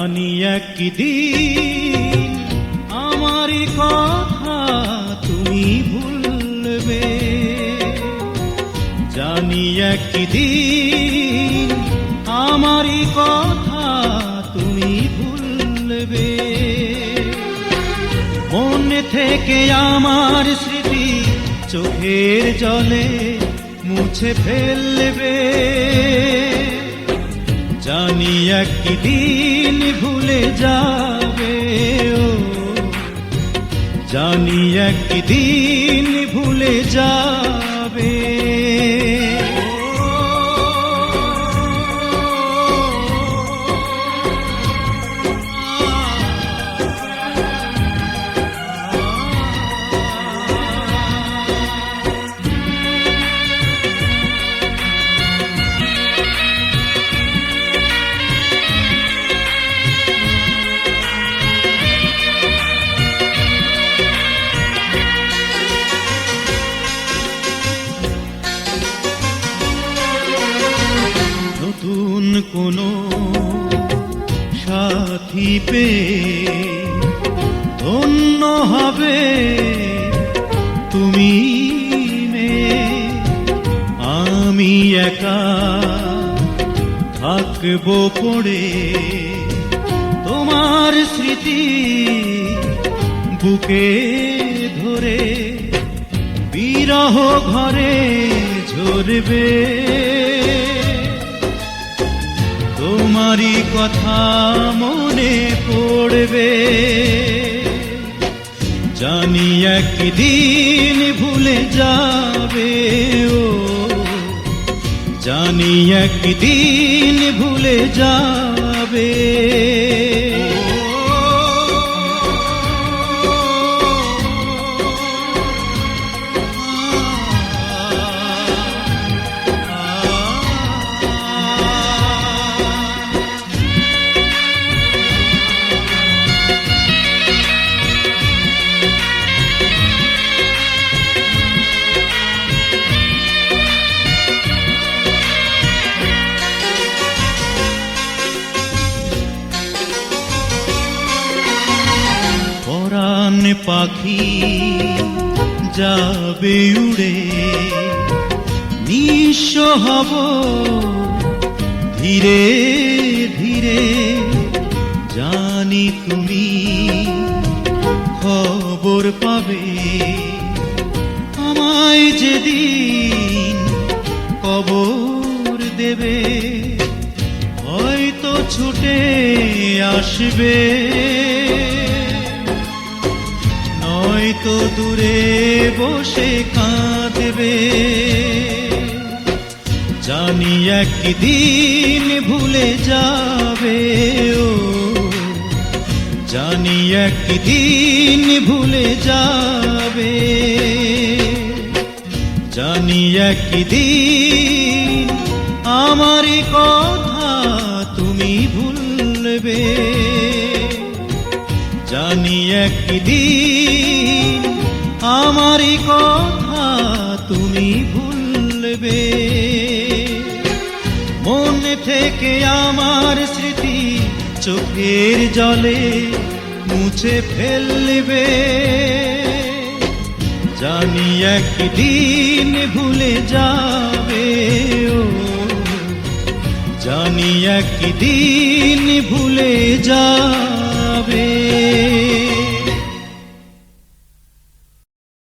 জানি একদিন আমারই কথা তুমি ভুলবে, জানি একদিন আমারই কথা তুমি ভুলবে। মনে থেকে আমার স্মৃতি চোখের জলে মুছে ফেলবে, জানি একদিন ভুলে যাবে। ও জানি একদিন ভুলে যাবে। নতুন কোনো সাথী পেয়ে ধন্য হবে তুমি মেয়ে, আমি একা থাকবো পড়ে তোমার স্মৃতি বুকে ধরে, বিরহ ঘরে ঝরবে তোমারই কথা মনে পড়বে, জানি একদিন ভুলে যাবে। ও জানি একদিন ভুলে যাবে। পরাণ পাখি যাবে উড়ে, নিঃস্ব হব ধীরে ধীরে, জানি তুমি খবর পাবে আমায় যেদিন কবর দেবে, হয়তো ছুটে আসবে, নয়তো দূরে বসে কাঁদবে, জানি একদিন ভুলে যাবে। ও জানি একদিন ভুলে যাবে, জানি একদিন আমারই কথা তুমি ভুলবে, জানি একদিন আমারই কথা তুমি ভুলবে। মনে থেকে আমার স্মৃতি চোখের জলে মুছে ফেলবে, জানি একদিন ভুলে যাবে। ও জানি একদিন ভুলে যাবে।